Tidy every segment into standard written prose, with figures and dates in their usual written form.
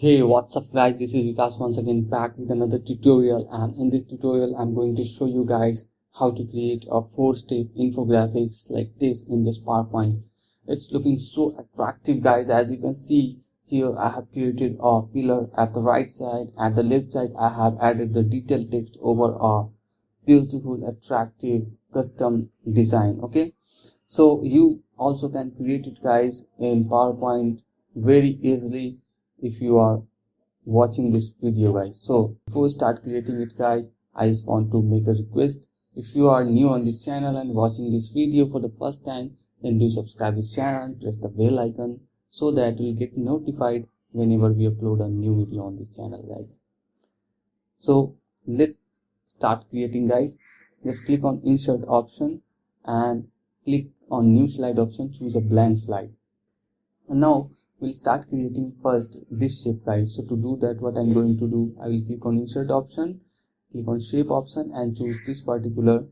Hey, what's up guys, this is Vikas once again back with another tutorial, and in this tutorial I'm going to show you guys how to create a 4-step infographics like this in this PowerPoint. It's looking so attractive guys. As you can see here, I have created a pillar at the right side. At the left side I have added the detailed text over a beautiful attractive custom design. Okay, so you also can create it guys in PowerPoint very easily if you are watching this video guys. So before we start creating it guys, I just want to make a request. If you are new on this channel and watching this video for the first time, then do subscribe this channel and press the bell icon so that you will get notified whenever we upload a new video on this channel guys. So let's start creating guys. Just click on insert option and click on new slide option, choose a blank slide, and now we'll start creating first this shape guys. So to do that, what I'm going to do, I will click on insert option, click on shape option and choose this particular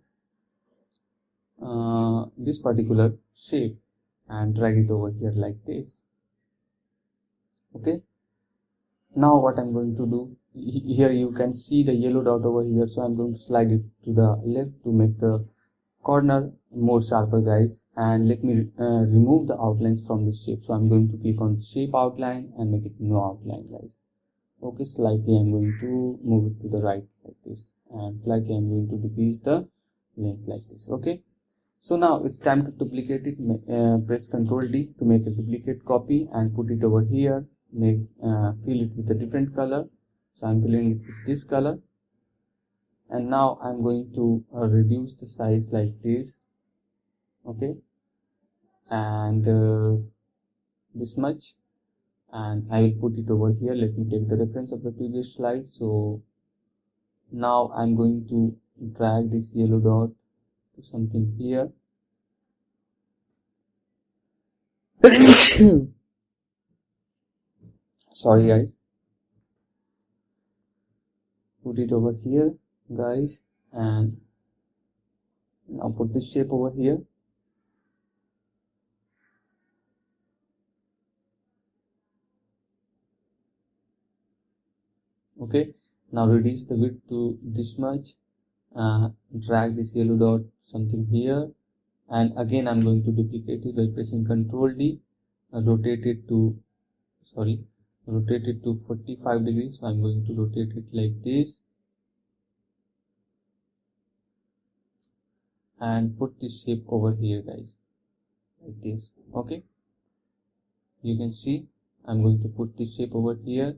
shape and drag it over here like this. Okay, now what I'm going to do, here you can see the yellow dot over here, so I'm going to slide it to the left to make the corner more sharper guys, and let me remove the outlines from this shape. So I'm going to click on shape outline and make it no outline guys. Okay, slightly I'm going to move it to the right like this, and slightly I'm going to decrease the length like this. Okay, so now it's time to duplicate it. Press Ctrl D to make a duplicate copy and put it over here. Fill it with a different color, so I'm filling it with this color. And now I'm going to reduce the size like this. Okay, and this much, and I will put it over here. Let me take the reference of the previous slide. So now I'm going to drag this yellow dot to something here. Sorry guys, put it over here guys, and now put this shape over here. Okay, now reduce the width to this much, drag this yellow dot something here, and again I'm going to duplicate it by pressing Ctrl D, rotate it to 45 degrees. So I'm going to rotate it like this and put this shape over here guys like this. Okay, you can see I'm going to put this shape over here,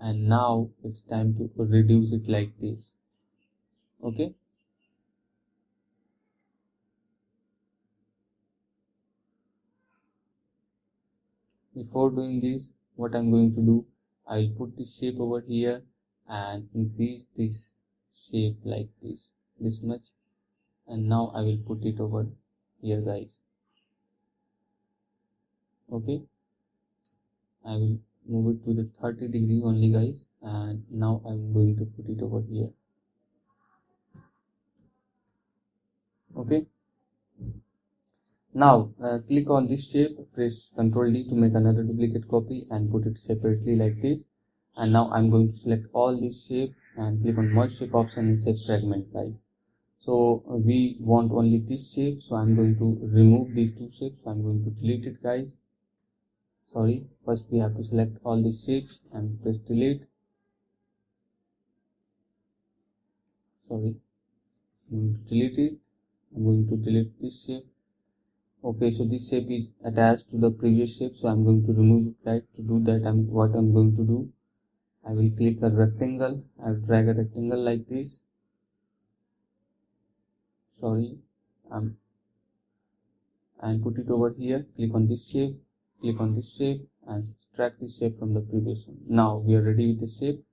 and now it's time to reduce it like this. Okay, before doing this, what I'm going to do, I will put this shape over here and increase this shape like this much, and now I will put it over here guys. Okay, I will move it to the 30 degree only guys, and now I'm going to put it over here. Okay, now click on this shape, press Ctrl D to make another duplicate copy and put it separately like this. And now I'm going to select all this shape and click on merge shape option and set fragment guys. So we want only this shape, so I'm going to remove these two shapes. So I'm going to delete it guys. Sorry, first we have to select all these shapes and press delete. Sorry, I'm going to delete it. I'm going to delete this shape. Okay, so this shape is attached to the previous shape, so I'm going to remove it right. To do that, what I'm going to do, I will click a rectangle, I'll drag a rectangle like this. Sorry, and put it over here. Click on this shape, click on this shape and subtract this shape from the previous one. Now we are ready with the shape.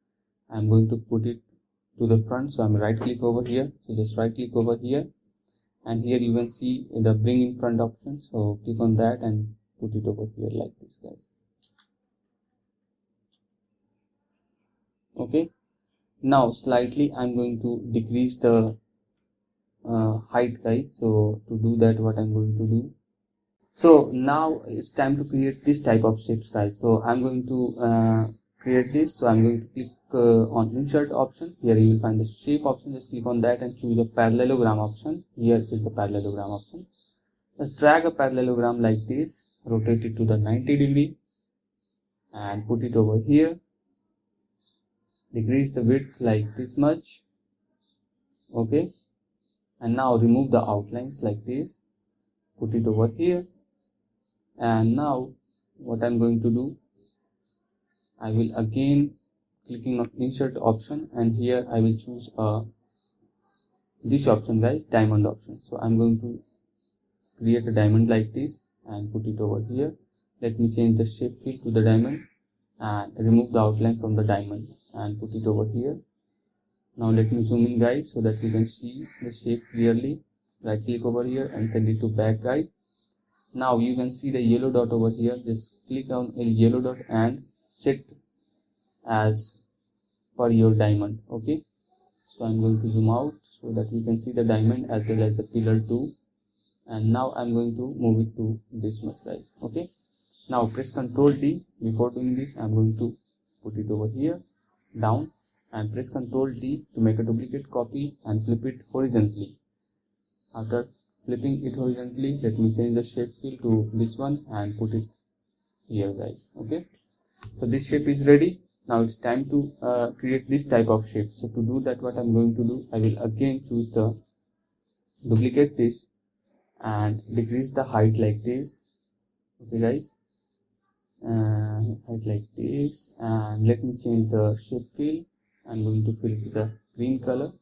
I'm going to put it to the front, so I'm right click over here. So just right click over here, and here you can see the bring in front option, so click on that and put it over here like this guys. Okay, now slightly I'm going to decrease the height guys. So to do that, what I'm going to do, so now it's time to create this type of shapes guys. So I'm going to create this. So I'm going to click on insert option. Here you will find the shape option. Just click on that and choose the parallelogram option. Here is the parallelogram option. Just drag a parallelogram like this, rotate it to the 90 degree and put it over here. Decrease the width like this much. Okay, and now remove the outlines like this, put it over here. And now what I'm going to do, I will again clicking on insert option, and here I will choose this option guys, diamond option. So I'm going to create a diamond like this and put it over here. Let me change the shape fill to the diamond and remove the outline from the diamond and put it over here. Now let me zoom in guys so that you can see the shape clearly. Right click over here and send it to back guys. Now you can see the yellow dot over here. Just click on a yellow dot and set as per your diamond. Okay, so I'm going to zoom out so that you can see the diamond as well as the pillar too. And now I'm going to move it to this much guys. Okay, now press Ctrl D. Before doing this, I'm going to put it over here down and press Ctrl D to make a duplicate copy and flip it horizontally. After flipping it horizontally, let me change the shape fill to this one and put it here guys. Okay, so this shape is ready. Now it's time to create this type of shape. So to do that, what I'm going to do, I will again choose the duplicate this and decrease the height like this. Okay guys, height like this, and let me change the shape fill. I'm going to fill it with the green color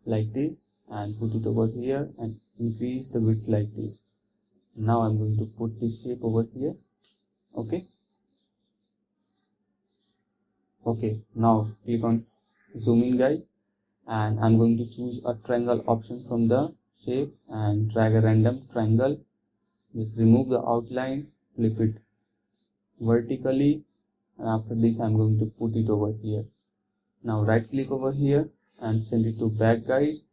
like this and put it over here and increase the width like this. Now I'm going to put this shape over here. Okay, now click on zoom in guys, and I'm going to choose a triangle option from the shape and drag a random triangle. Just remove the outline, flip it vertically, and after this I'm going to put it over here. Now right click over here and send it to back guys.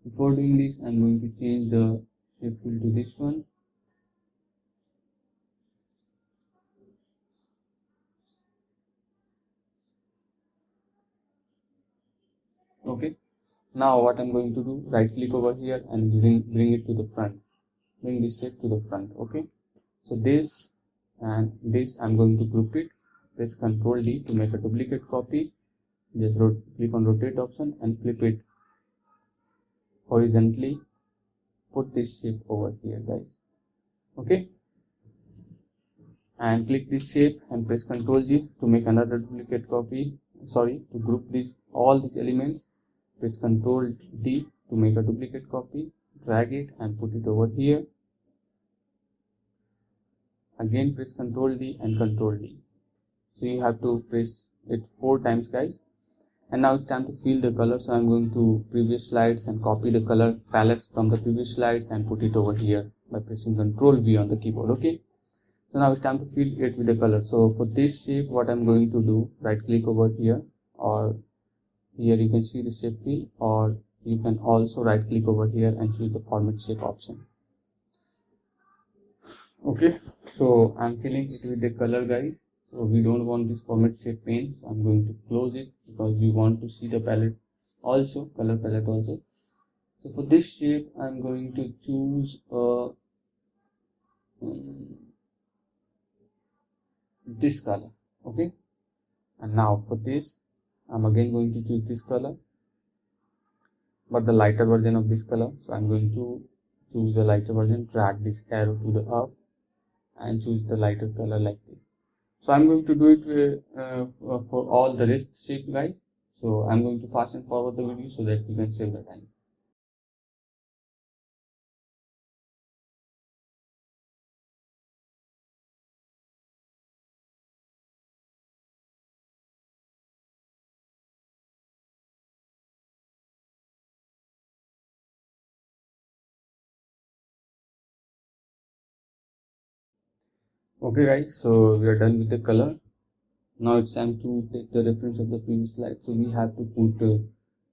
Before doing this, I'm going to change the shape fill to this one. Okay, now what I'm going to do, right click over here and bring it to the front, bring this shape to the front. Okay, so this and this I'm going to group it. Press Ctrl D to make a duplicate copy. Just click on rotate option and flip it horizontally. Put this shape over here guys. Okay, and click this shape and press Ctrl G to make another duplicate copy. Sorry, to group all these elements. Press Ctrl D to make a duplicate copy, drag it and put it over here. Again press Ctrl D and Ctrl D. So you have to press it 4 times guys. And now it's time to fill the color. So I'm going to previous slides and copy the color palettes from the previous slides and put it over here by pressing Ctrl V on the keyboard. Okay, so now it's time to fill it with the color. So for this shape, what I'm going to do, right click over here, or here you can see the shape fill, or you can also right click over here and choose the format shape option. Okay, so I'm filling it with the color guys. So we don't want this format shape pane, so I'm going to close it because we want to see the palette also, color palette also. So for this shape, I'm going to choose this color. Okay, and now for this, I'm again going to choose this color, but the lighter version of this color. So I'm going to choose the lighter version, drag this arrow to the up and choose the lighter color like this. So I'm going to do it for all the rest shape guys. So I'm going to fast and forward the video so that you can save the time. Okay guys, so we are done with the color. Now it's time to take the reference of the previous slide. So we have to put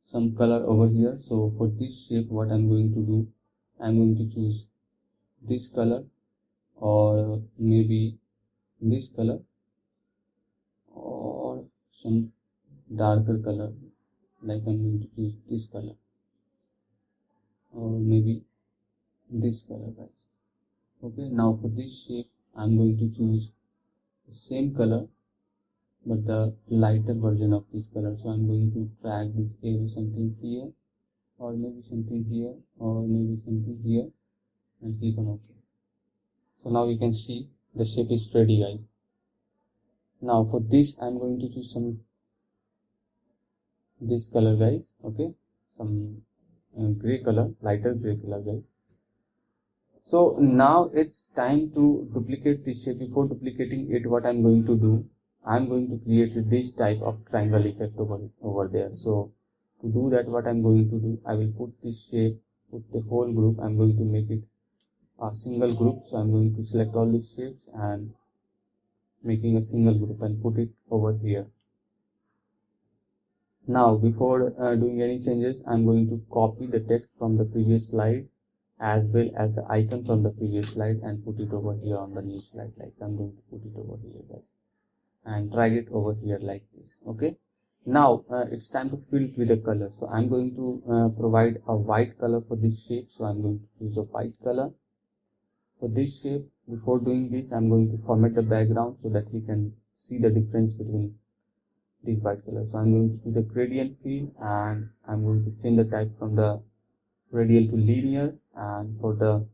some color over here. So for this shape, what I'm going to do, I'm going to choose this color or maybe this color. or some darker color, like I'm going to choose this color or maybe this color guys. Okay, now for this shape I'm going to choose the same color but the lighter version of this color. So I'm going to drag this arrow something here or maybe something here or maybe something here and click on OK. So now you can see the shape is ready guys. Now for this I'm going to choose some this color guys. Okay, some gray color, lighter gray color guys. So now it's time to duplicate this shape. Before duplicating it, what I'm going to do, I'm going to create this type of triangle effect over there. So to do that, what I'm going to do, I will put this shape, put the whole group. I'm going to make it a single group. So I'm going to select all these shapes and making a single group and put it over here. Now before doing any changes, I'm going to copy the text from the previous slide as well as the icon from the previous slide and put it over here on the new slide. Like I'm going to put it over here guys and drag it over here like this. Okay, now it's time to fill it with a color. So I'm going to provide a white color for this shape. So I'm going to choose a white color for this shape. Before doing this, I'm going to format the background so that we can see the difference between this white color. So I'm going to choose the gradient field and I'm going to change the type from the radial to linear, and for the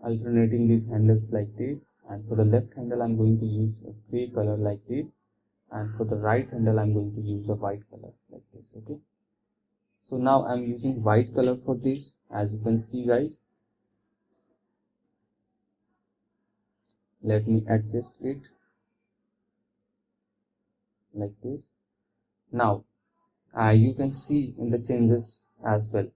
alternating these handles like this, and for the left handle I'm going to use a gray color like this, and for the right handle I'm going to use a white color like this. Okay, so now I'm using white color for this, as you can see guys. Let me adjust it like this. Now you can see in the changes as well.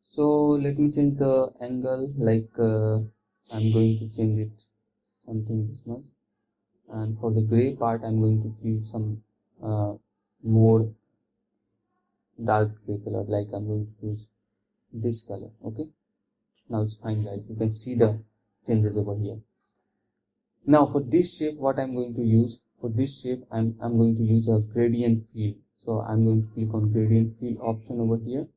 So let me change the angle, like I'm going to change it something this much, and for the gray part I'm going to choose some more dark gray color, like I'm going to choose this color. Okay, now it's fine guys, you can see the changes over here. Now for this shape, what I'm going to use, for this shape I'm going to use a gradient field. So I'm going to click on gradient field option over here,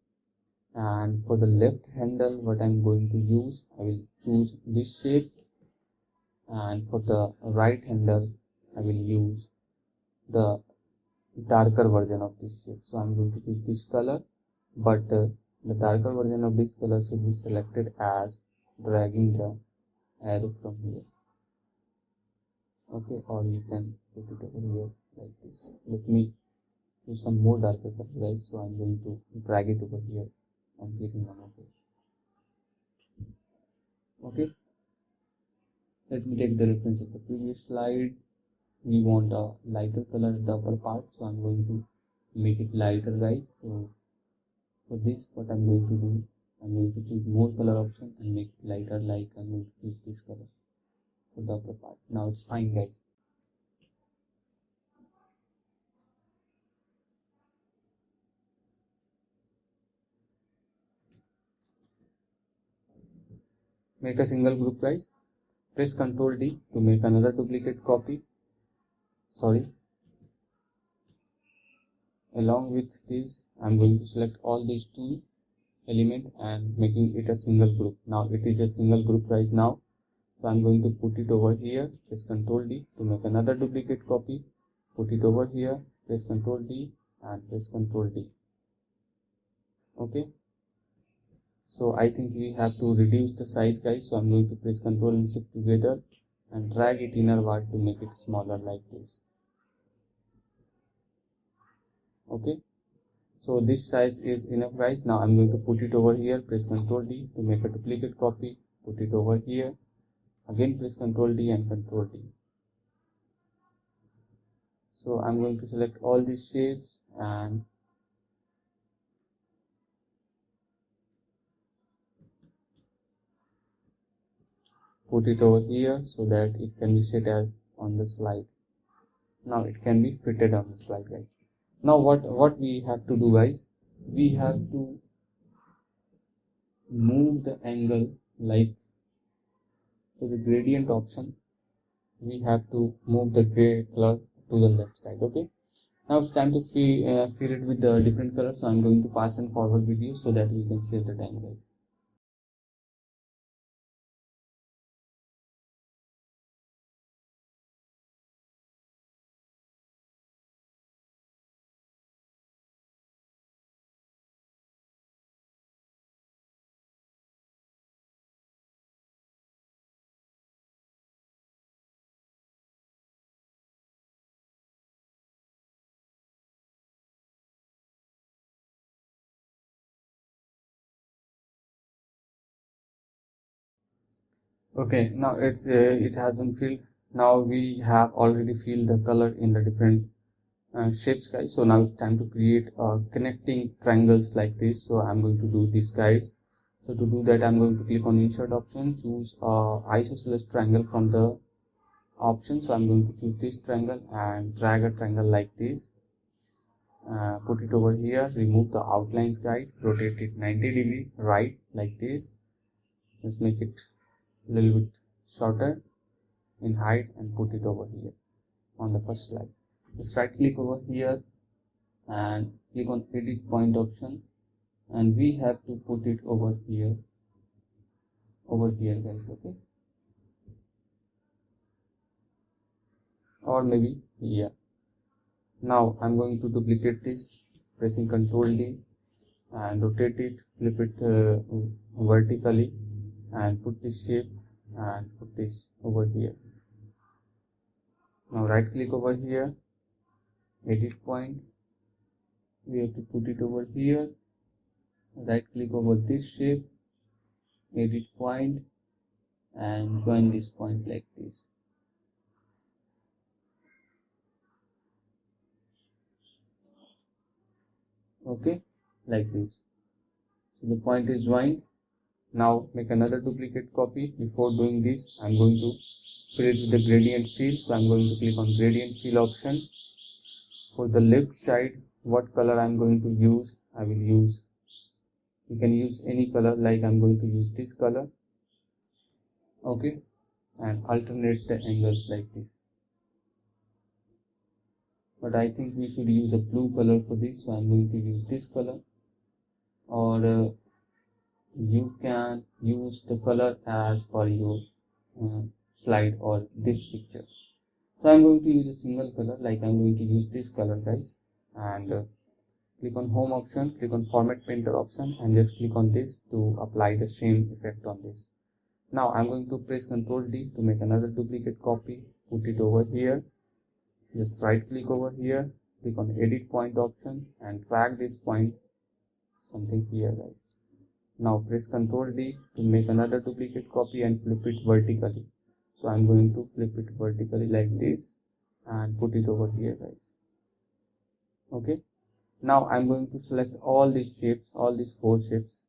and for the left handle what I'm going to use, I will choose this shape, and for the right handle I will use the darker version of this shape. So I'm going to choose this color, but the darker version of this color should be selected as dragging the arrow from here. Okay, or you can put it over here like this. Let me do some more darker color guys. So I'm going to drag it over here and clicking on OK. Okay, let me take the reference of the previous slide. We want a lighter color at the upper part, so I'm going to make it lighter guys. So for this, what I'm going to do, I'm going to choose more color option and make it lighter, like I'm going to choose this color for the upper part. Now it's fine guys. Make a single group guys. Press Ctrl D to make another duplicate copy. Along with this, I'm going to select all these two elements and making it a single group. Now it is a single group right now. So I'm going to put it over here. Press Ctrl D to make another duplicate copy. Put it over here. Press Ctrl D and press Ctrl D. Okay. So I think we have to reduce the size guys. So I'm going to press Ctrl and Shift together and drag it inward to make it smaller like this. Okay, so this size is enough guys. Now I'm going to put it over here. Press Ctrl D to make a duplicate copy. Put it over here. Again press Ctrl D and Ctrl D. So I'm going to select all these shapes and put it over here so that it can be set as on the slide. Now it can be fitted on the slide guys. Now what we have to do guys, we have to move the angle, like to the gradient option, we have to move the gray color to the left side. Okay, now it's time to fill it with the different colors. So I'm going to fast and forward video so that we can save the time, guys. Okay, now it has been filled. Now we have already filled the color in the different shapes, guys. So now it's time to create connecting triangles like this. So I'm going to do this, guys. So to do that, I'm going to click on insert option, choose isosceles triangle from the option. So I'm going to choose this triangle and drag a triangle like this, put it over here, remove the outlines, guys, rotate it 90 degree right like this. Let's make it a little bit shorter in height and put it over here on the first slide. Just right click over here and click on edit point option, and we have to put it over here guys. Okay, or maybe here. Now I'm going to duplicate this, pressing Ctrl D and rotate it, flip it vertically and put this shape and put this over here. Now right click over here, edit point, we have to put it over here, right click over this shape, edit point and join this point like this. Okay, like this. So the point is joined. Now make another duplicate copy. Before doing this, I'm going to fill it with the gradient fill. So I'm going to click on gradient fill option. For the left side, what color I'm going to use, I will use, you can use any color, like I'm going to use this color. Okay, and alternate the angles like this. But I think we should use a blue color for this, so I'm going to use this color. Or you can use the color as per your slide or this picture. So I'm going to use a single color, like I'm going to use this color, guys, and click on home option, click on format painter option and just click on this to apply the same effect on this. Now I'm going to press Ctrl D to make another duplicate copy, put it over here, just right click over here, click on edit point option and drag this point something here, guys. Now press Ctrl D to make another duplicate copy and flip it vertically. So I'm going to flip it vertically like this and put it over here, guys. Okay, now I'm going to select all these shapes, all these 4 shapes,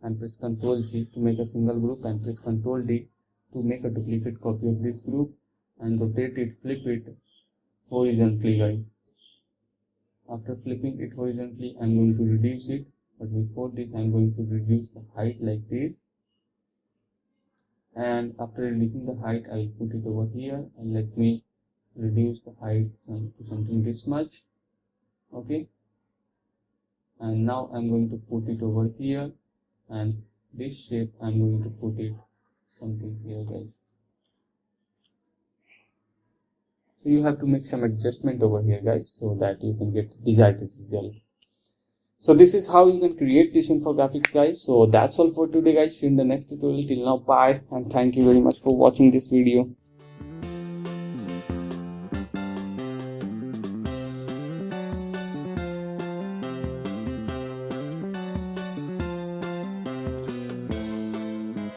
and press Ctrl G to make a single group and press Ctrl D to make a duplicate copy of this group and rotate it, flip it horizontally, guys. After flipping it horizontally, I'm going to reduce it. But before this, I'm going to reduce the height like this, and after reducing the height, I'll put it over here and let me reduce the height to something this much. Okay, and now I'm going to put it over here, and this shape I'm going to put it something here, guys. So you have to make some adjustment over here, guys, so that you can get desired result. So this is how you can create this infographics, guys. So that's all for today, guys. See you in the next tutorial. Till now, bye and thank you very much for watching this video.